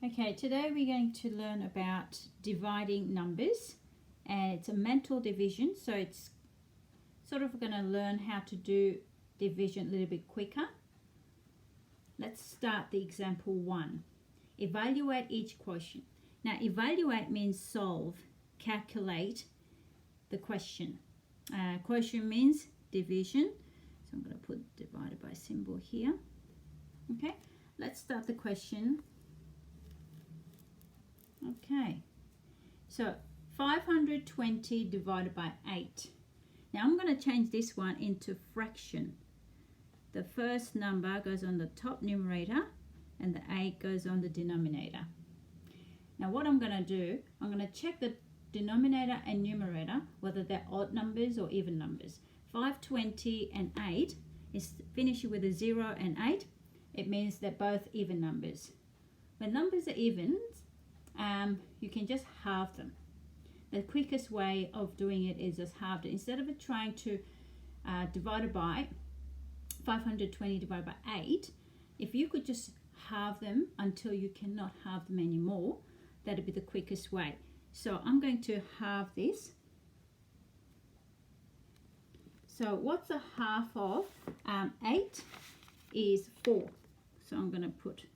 Okay, today we're going to learn about dividing numbers, and it's a mental division, so it's sort of going to learn how to do division a little bit quicker. Let's start the example 1. Evaluate each quotient. Now, evaluate means solve, calculate the question. Quotient means division, so I'm going to put divided by symbol here. Okay, let's start the question. Okay, so 520 divided by 8. Now I'm going to change this one into fraction. The first number goes on the top numerator and the 8 goes on the denominator. Now what I'm going to do, I'm going to check the denominator and numerator whether they're odd numbers or even numbers. 520 and 8 is finishing with a 0 and 8. It means they're both even numbers. When numbers are even, you can just halve them. The quickest way of doing it is just halve it. Instead of trying to divide it by 520 divided by 8, if you could just halve them until you cannot halve them anymore, that'd be the quickest way. So I'm going to halve this. So what's a half of 8 is 4. So I'm going to put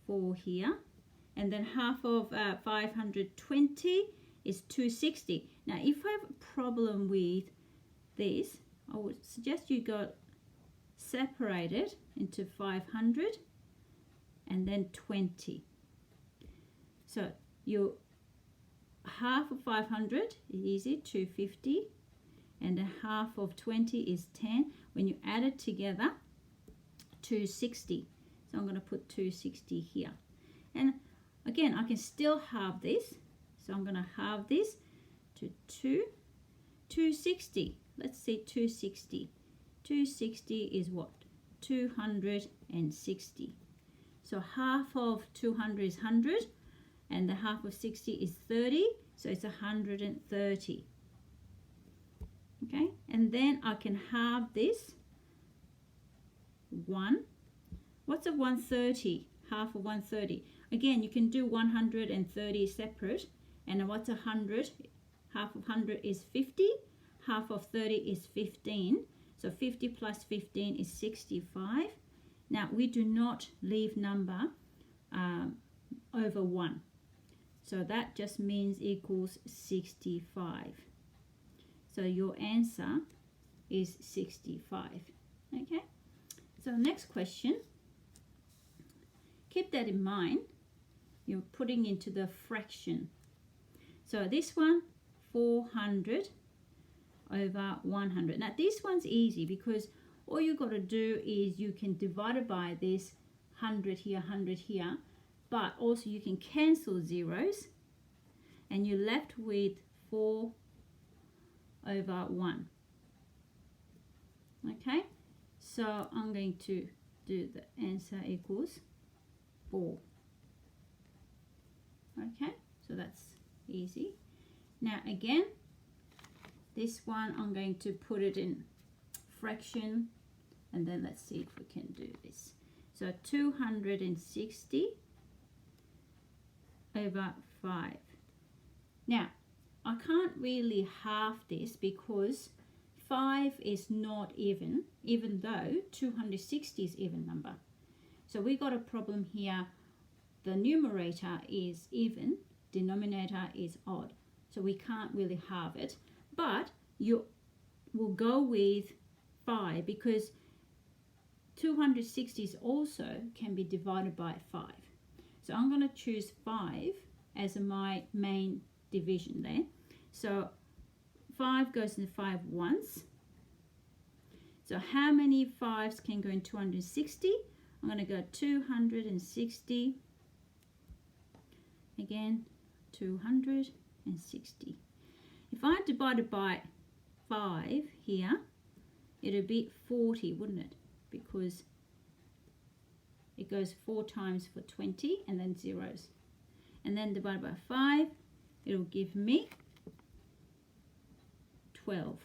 4 here. And then half of 520 is 260. Now, if I have a problem with this, I would suggest you go separate it into 500 and then 20. So your half of 500 is easy, 250, and the half of 20 is 10. When you add it together, 260. So I'm going to put 260 here. And again, I can still halve this, so I'm going to halve this to 260. Let's see, 260. 260 is what? 260. So half of 200 is 100, and the half of 60 is 30, so it's 130. Okay, and then I can halve this 1. What's a 130? Half of 130. Again, you can do 130 separate. And what's 100? Half of 100 is 50. Half of 30 is 15. So 50 plus 15 is 65. Now, we do not leave number over 1. So that just means equals 65. So your answer is 65. Okay. So next question. Keep that in mind. You're putting into the fraction. So this one, 400 over 100. Now this one's easy because all you got to do is you can divide it by this 100 here, 100 here, but also you can cancel zeros and you're left with 4 over 1. Okay, so I'm going to do the answer equals 4. Okay, so that's easy. Now again, this one I'm going to put it in fraction, and then let's see if we can do this. So 260 over 5. Now I can't really halve this because 5 is not even though 260 is even number. So we got a problem here. The numerator is even, denominator is odd. So we can't really halve it. But you will go with 5 because 260 also can be divided by 5. So I'm going to choose 5 as my main division there. So 5 goes into 5 once. So how many 5s can go in 260? I'm going to go 260. Again, 260. If I divide it by 5 here, it'll be 40, wouldn't it? Because it goes 4 times for 20 and then zeros. And then divided by 5, it'll give me 12.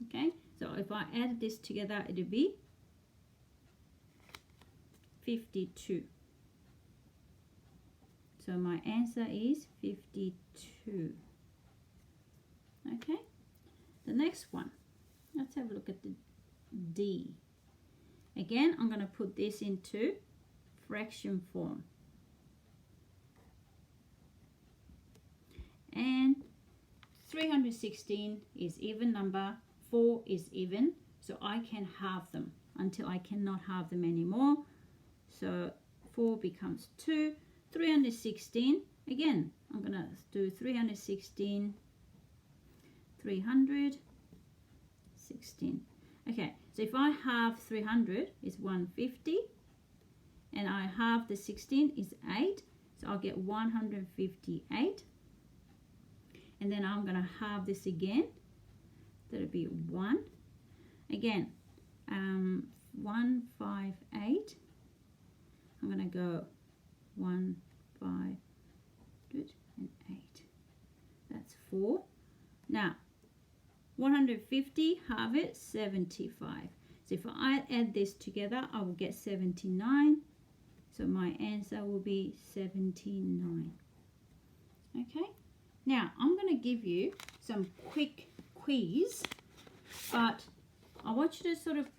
Okay, so if I add this together, it'll be 52. So my answer is 52. Okay, the next one, let's have a look at the D. Again, I'm going to put this into fraction form. And 316 is even number, 4 is even, so I can halve them until I cannot halve them anymore. So 4 becomes 2. 316, again, I'm going to do 316, 316. Okay, so if I halve 300 is 150, and I halve the 16 is 8, so I'll get 158. And then I'm going to halve this again, that'll be 1. Again, 158, I'm going to go 158, that's 4. Now 150, halve it, 75. So if I add this together, I will get 79. So my answer will be 79. Okay, now I'm going to give you some quick quiz, but I want you to sort of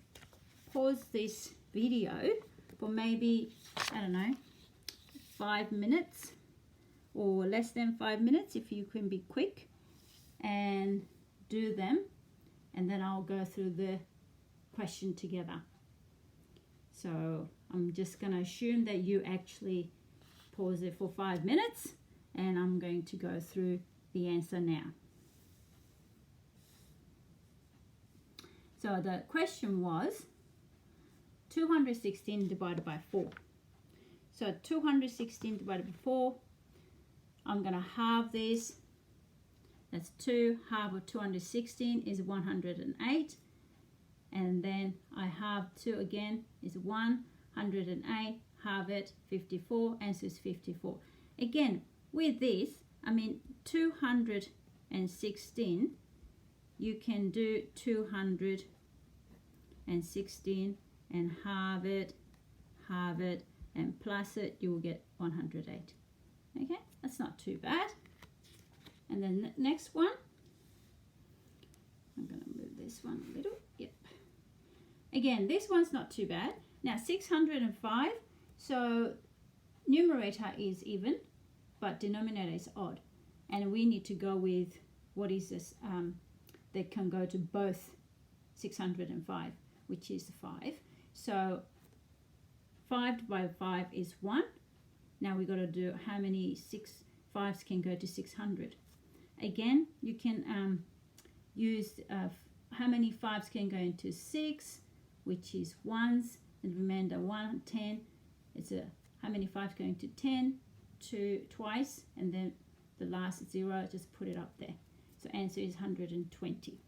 pause this video for maybe, I don't know, 5 minutes or less than 5 minutes if you can be quick, and do them, and then I'll go through the question together. So I'm just going to assume that you actually pause it for 5 minutes, and I'm going to go through the answer now. So the question was 216 divided by 4. So 216 divided by 4, I'm going to halve this. That's 2. Half of 216 is 108. And then I halve 2 again is 108. Halve it, 54. Answer is 54. Again, with this, I mean 216, you can do 216 and halve it, and plus it, you will get 108. Okay, that's not too bad. And then the next one, I'm going to move this one a little. Yep. Again, this one's not too bad. Now 605, so numerator is even, but denominator is odd. And we need to go with, what is this, that can go to both 605, which is 5. So 5 divided by 5 is 1. Now we've got to do how many 5s can go to 600. Again, you can use how many 5s can go into 6, which is 1s, and remember 1, 10. It's how many 5s going to 10, 2 twice, and then the last 0, just put it up there. So answer is 120.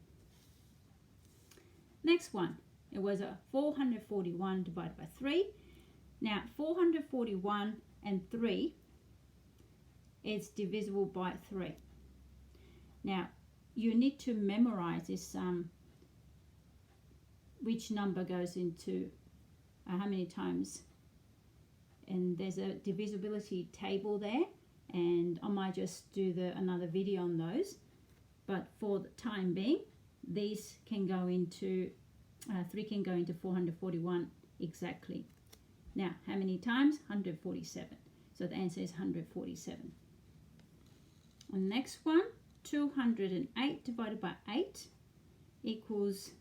Next one, it was a 441 divided by 3. Now 441 and 3 is divisible by 3. Now you need to memorize this, which number goes into how many times, and there's a divisibility table there, and I might just do another video on those, but for the time being, these can go into 3 can go into 441 exactly. Now how many times? 147. So the answer is 147. And the next one, 208 divided by 8 equals,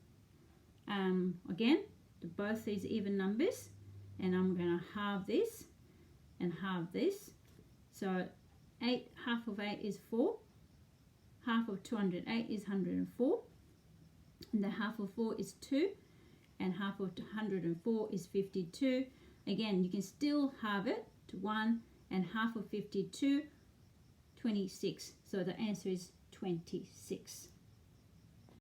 again, both these even numbers, and I'm going to halve this and halve this. So 8, half of 8 is 4. Half of 208 is 104. And the half of 4 is 2. And half of 104 is 52. Again, you can still halve it to 1, and half of 52, 26. So the answer is 26.